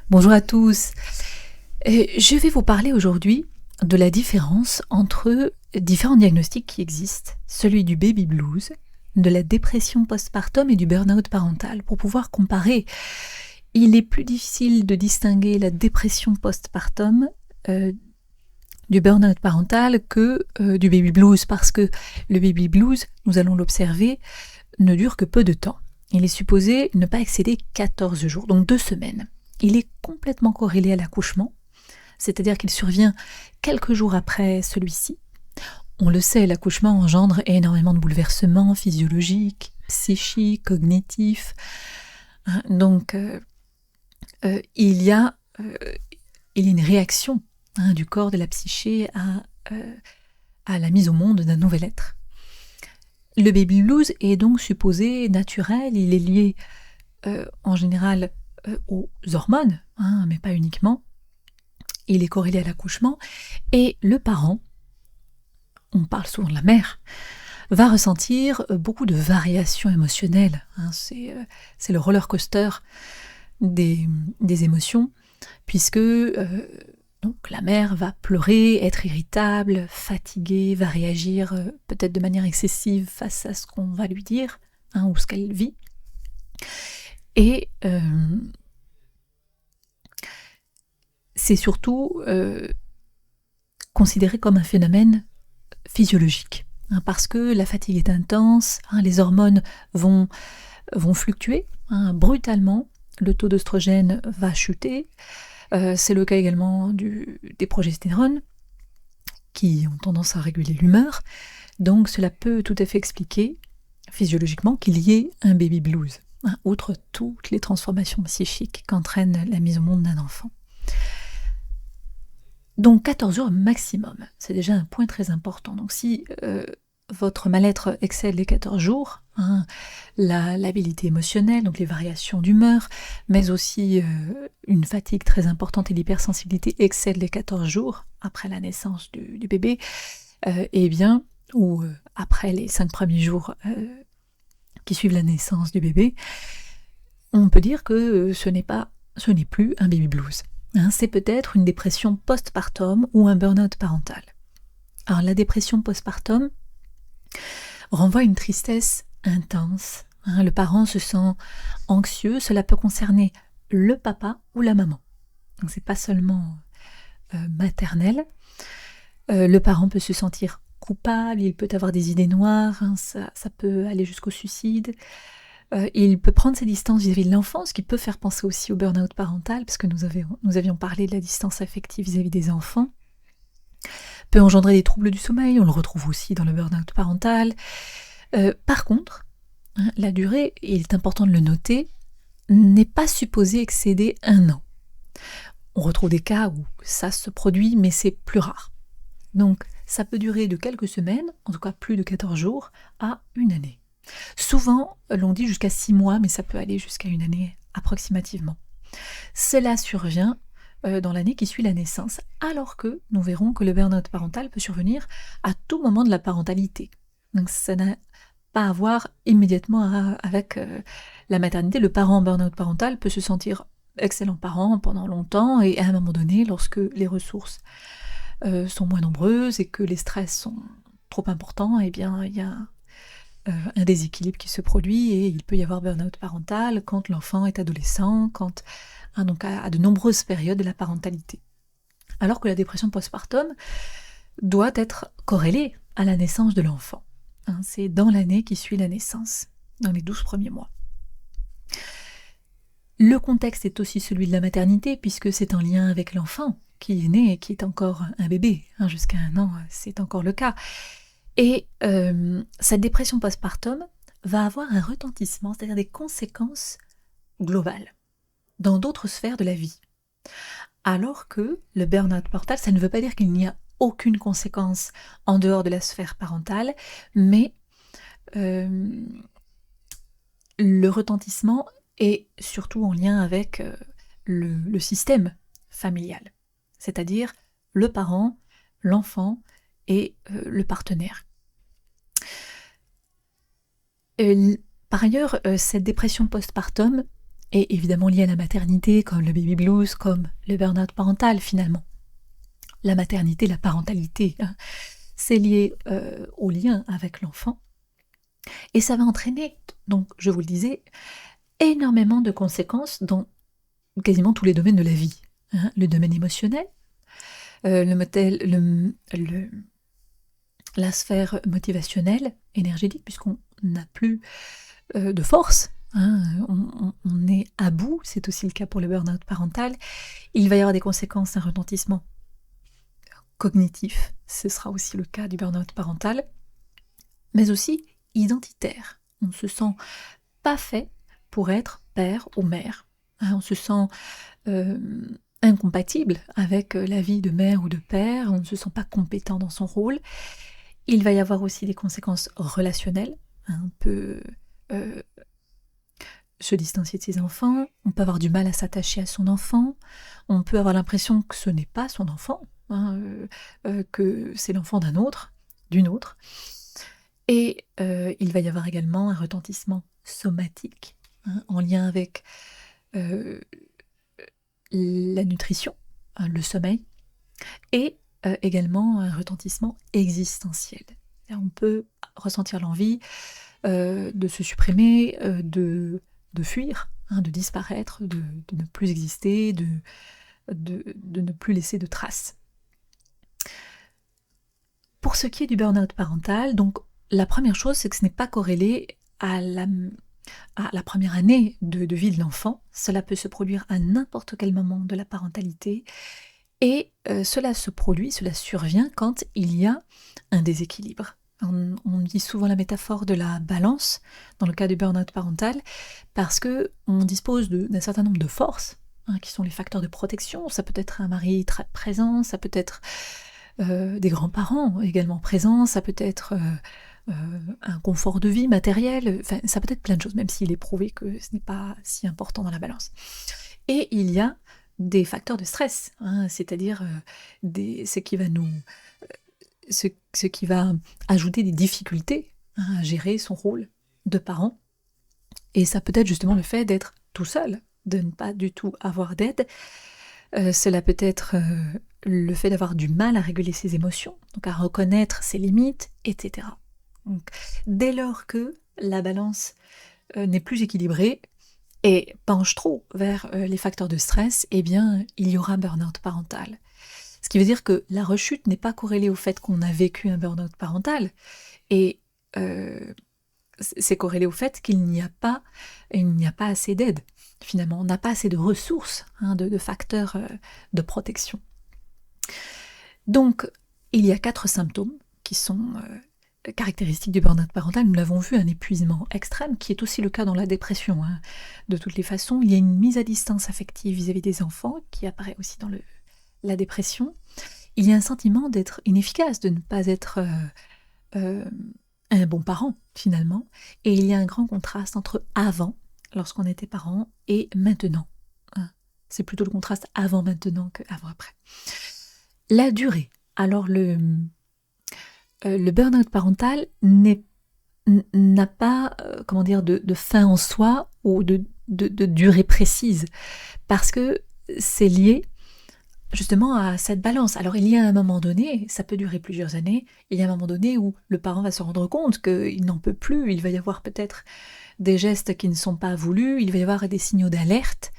Bonjour à tous. Je vais vous parler aujourd'hui de la différence entre différents diagnostics qui existent, celui du baby blues, de la dépression postpartum et du burn-out parental. Pour pouvoir comparer, il est plus difficile de distinguer la dépression postpartum du burn-out parental que du baby blues, parce que le baby blues, nous allons l'observer, ne dure que peu de temps. Il est supposé ne pas excéder 14 jours, donc 2 semaines. Il est complètement corrélé à l'accouchement, c'est-à-dire qu'il survient quelques jours après celui-ci. On le sait, l'accouchement engendre énormément de bouleversements physiologiques, psychiques, cognitifs. Donc, il y a une réaction du corps, de la psyché à la mise au monde d'un nouvel être. Le baby blues est donc supposé naturel, il est lié en général aux hormones, mais pas uniquement. Il est corrélé à l'accouchement et le parent, on parle souvent de la mère, va ressentir beaucoup de variations émotionnelles. C'est le roller coaster des émotions, puisque donc la mère va pleurer, être irritable, fatiguée, va réagir peut-être de manière excessive face à ce qu'on va lui dire ou ce qu'elle vit. Et c'est surtout considéré comme un phénomène physiologique, parce que la fatigue est intense, les hormones vont fluctuer brutalement, le taux d'œstrogène va chuter, c'est le cas également des progestérones qui ont tendance à réguler l'humeur, donc cela peut tout à fait expliquer physiologiquement qu'il y ait un baby blues, outre toutes les transformations psychiques qu'entraîne la mise au monde d'un enfant. Donc 14 jours maximum, c'est déjà un point très important. Donc si votre mal-être excède les 14 jours, la labilité émotionnelle, donc les variations d'humeur, mais aussi une fatigue très importante et l'hypersensibilité excèdent les 14 jours après la naissance du bébé, ou après les 5 premiers jours qui suivent la naissance du bébé, on peut dire que ce n'est plus un baby blues. C'est peut-être une dépression postpartum ou un burn-out parental. Alors la dépression postpartum renvoie à une tristesse intense. Le parent se sent anxieux, cela peut concerner le papa ou la maman. Donc c'est pas seulement maternel. Le parent peut se sentir coupable, il peut avoir des idées noires, ça peut aller jusqu'au suicide. Il peut prendre ses distances vis-à-vis de l'enfant, ce qui peut faire penser aussi au burn-out parental, parce que nous avions parlé de la distance affective vis-à-vis des enfants. Peut engendrer des troubles du sommeil, on le retrouve aussi dans le burn-out parental. Par contre, la durée, il est important de le noter, n'est pas supposée excéder 1 an. On retrouve des cas où ça se produit, mais c'est plus rare. Donc, ça peut durer de quelques semaines, en tout cas plus de 14 jours, à 1 année. Souvent, l'on dit jusqu'à 6 mois, mais ça peut aller jusqu'à 1 année approximativement. Cela survient dans l'année qui suit la naissance, alors que nous verrons que le burn-out parental peut survenir à tout moment de la parentalité. Donc ça n'a pas à voir immédiatement avec la maternité. Le parent en burn-out parental peut se sentir excellent parent pendant longtemps, et à un moment donné, lorsque les ressources sont moins nombreuses et que les stress sont trop importants, il y a un déséquilibre qui se produit et il peut y avoir burn-out parental quand l'enfant est adolescent, donc à de nombreuses périodes de la parentalité. Alors que la dépression postpartum doit être corrélée à la naissance de l'enfant. C'est dans l'année qui suit la naissance, dans les 12 premiers mois. Le contexte est aussi celui de la maternité, puisque c'est en lien avec l'enfant qui est né et qui est encore un bébé. Jusqu'à 1 an, c'est encore le cas. Et cette dépression postpartum va avoir un retentissement, c'est-à-dire des conséquences globales dans d'autres sphères de la vie. Alors que le burn-out parental, ça ne veut pas dire qu'il n'y a aucune conséquence en dehors de la sphère parentale, mais le retentissement est surtout en lien avec le système familial, c'est-à-dire le parent, l'enfant et le partenaire. Par ailleurs, cette dépression postpartum est évidemment lié à la maternité, comme le baby blues, comme le burn-out parental finalement. La maternité, la parentalité, hein, c'est lié au lien avec l'enfant. Et ça va entraîner, donc je vous le disais, énormément de conséquences dans quasiment tous les domaines de la vie. Hein. Le domaine émotionnel, la sphère motivationnelle, énergétique, puisqu'on n'a plus de force. Hein, on est à bout, c'est aussi le cas pour le burn-out parental. Il va y avoir des conséquences, un retentissement cognitif, ce sera aussi le cas du burn-out parental, mais aussi identitaire. On ne se sent pas fait pour être père ou mère. Hein, on se sent incompatible avec la vie de mère ou de père, on ne se sent pas compétent dans son rôle. Il va y avoir aussi des conséquences relationnelles. Hein, on peut se distancier de ses enfants, on peut avoir du mal à s'attacher à son enfant, on peut avoir l'impression que ce n'est pas son enfant, hein, que c'est l'enfant d'un autre, d'une autre. Et il va y avoir également un retentissement somatique, hein, en lien avec la nutrition, hein, le sommeil, et également un retentissement existentiel. On peut ressentir l'envie de se supprimer, de fuir, hein, de disparaître, de ne plus exister, de ne plus laisser de traces. Pour ce qui est du burn-out parental, donc la première chose, c'est que ce n'est pas corrélé à la première année de vie de l'enfant. Cela peut se produire à n'importe quel moment de la parentalité. Et cela survient quand il y a un déséquilibre. On dit souvent la métaphore de la balance dans le cas du burn-out parental parce qu'on dispose d'un certain nombre de forces, hein, qui sont les facteurs de protection. Ça peut être un mari très présent, ça peut être des grands-parents également présents, ça peut être un confort de vie matériel, enfin, ça peut être plein de choses, même s'il est prouvé que ce n'est pas si important dans la balance. Et il y a des facteurs de stress, hein, c'est-à-dire ce qui va ajouter des difficultés, hein, à gérer son rôle de parent. Et ça peut être justement le fait d'être tout seul, de ne pas du tout avoir d'aide. Cela peut être le fait d'avoir du mal à réguler ses émotions, donc à reconnaître ses limites, etc. Donc, dès lors que la balance n'est plus équilibrée et penche trop vers les facteurs de stress, eh bien, il y aura burn-out parental. Ce qui veut dire que la rechute n'est pas corrélée au fait qu'on a vécu un burn-out parental, et c'est corrélé au fait qu'il n'y a pas assez d'aide. Finalement, on n'a pas assez de ressources, hein, de facteurs de protection. Donc, il y a 4 symptômes qui sont caractéristiques du burn-out parental. Nous l'avons vu, un épuisement extrême, qui est aussi le cas dans la dépression. Hein. De toutes les façons, il y a une mise à distance affective vis-à-vis des enfants, qui apparaît aussi dans la dépression. Il y a un sentiment d'être inefficace, de ne pas être un bon parent, finalement. Et il y a un grand contraste entre avant, lorsqu'on était parent, et maintenant. Hein. C'est plutôt le contraste avant-maintenant que avant-après. La durée. Alors, le burn-out parental n'a pas de fin en soi ou de durée précise, parce que c'est lié justement à cette balance. Alors il y a un moment donné, ça peut durer plusieurs années, il y a un moment donné où le parent va se rendre compte qu'il n'en peut plus, il va y avoir peut-être des gestes qui ne sont pas voulus, il va y avoir des signaux d'alerte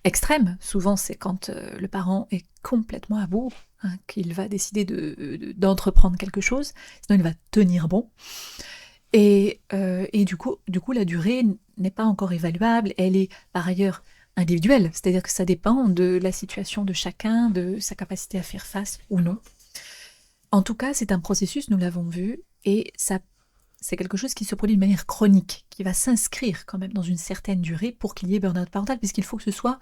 extrêmes. Souvent c'est quand le parent est complètement à bout, hein, qu'il va décider d'entreprendre quelque chose, sinon il va tenir bon. Et du coup la durée n'est pas encore évaluable, elle est par ailleurs individuelle, c'est-à-dire que ça dépend de la situation de chacun, de sa capacité à faire face ou non. En tout cas, c'est un processus, nous l'avons vu, et ça, c'est quelque chose qui se produit de manière chronique, qui va s'inscrire quand même dans une certaine durée pour qu'il y ait burn-out parental, puisqu'il faut que ce soit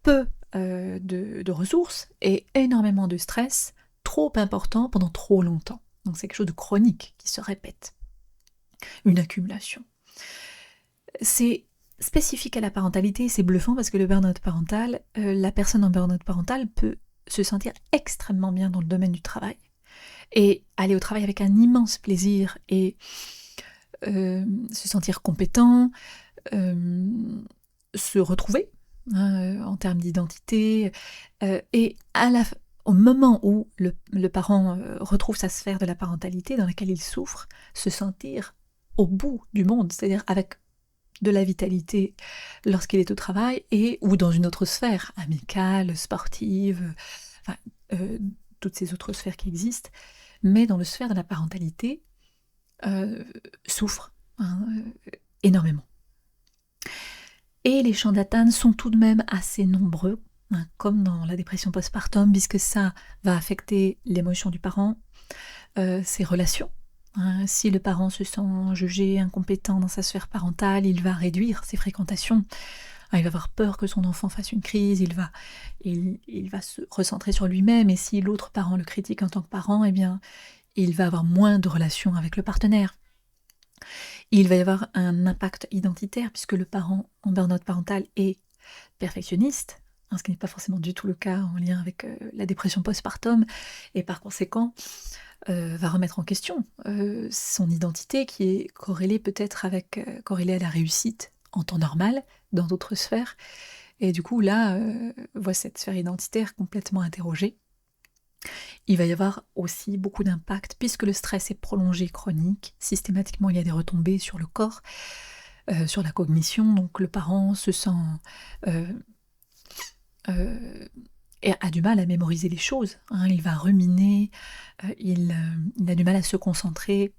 peu de ressources et énormément de stress, trop important pendant trop longtemps. Donc c'est quelque chose de chronique qui se répète. Une accumulation. C'est spécifique à la parentalité, c'est bluffant parce que le burn-out parental, la personne en burn-out parental peut se sentir extrêmement bien dans le domaine du travail et aller au travail avec un immense plaisir et se sentir compétent, se retrouver en termes d'identité, et au moment où le parent retrouve sa sphère de la parentalité dans laquelle il souffre, se sentir au bout du monde, c'est-à-dire avec de la vitalité lorsqu'il est au travail ou dans une autre sphère, amicale, sportive, enfin, toutes ces autres sphères qui existent, mais dans la sphère de la parentalité, souffre énormément. Et les champs d'atteinte sont tout de même assez nombreux, comme dans la dépression postpartum, puisque ça va affecter l'émotion du parent, ses relations. Si le parent se sent jugé incompétent dans sa sphère parentale, il va réduire ses fréquentations. Il va avoir peur que son enfant fasse une crise, il va se recentrer sur lui-même, et si l'autre parent le critique en tant que parent, eh bien, il va avoir moins de relations avec le partenaire. Il va y avoir un impact identitaire, puisque le parent en burn-out parental est perfectionniste, ce qui n'est pas forcément du tout le cas en lien avec la dépression postpartum, et par conséquent va remettre en question son identité, qui est corrélée peut-être corrélée à la réussite en temps normal dans d'autres sphères, et du coup là voit cette sphère identitaire complètement interrogée. Il va y avoir aussi beaucoup d'impact, puisque le stress est prolongé, chronique, systématiquement il y a des retombées sur le corps, sur la cognition, donc le parent se sent et a du mal à mémoriser les choses, il va ruminer, il a du mal à se concentrer,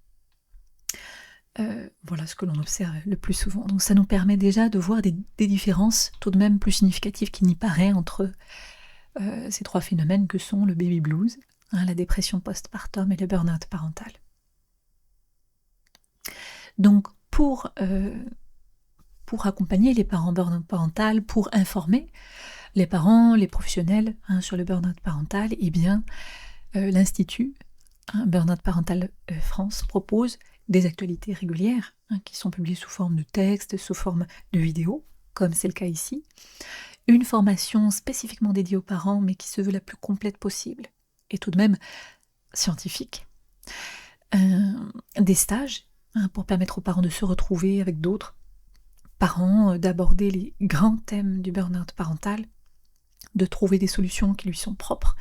voilà ce que l'on observe le plus souvent. Donc ça nous permet déjà de voir des différences tout de même plus significatives qu'il n'y paraît entre ces trois phénomènes que sont le baby blues, la dépression postpartum et le burn-out parental. Donc pour accompagner les parents burn-out parental, pour informer les parents, les professionnels sur le burn-out parental, eh bien l'Institut Burn-out Parental France propose des actualités régulières qui sont publiées sous forme de textes, sous forme de vidéos, comme c'est le cas ici, une formation spécifiquement dédiée aux parents, mais qui se veut la plus complète possible, et tout de même scientifique, des stages pour permettre aux parents de se retrouver avec d'autres parents, d'aborder les grands thèmes du burn-out parental, de trouver des solutions qui lui sont propres,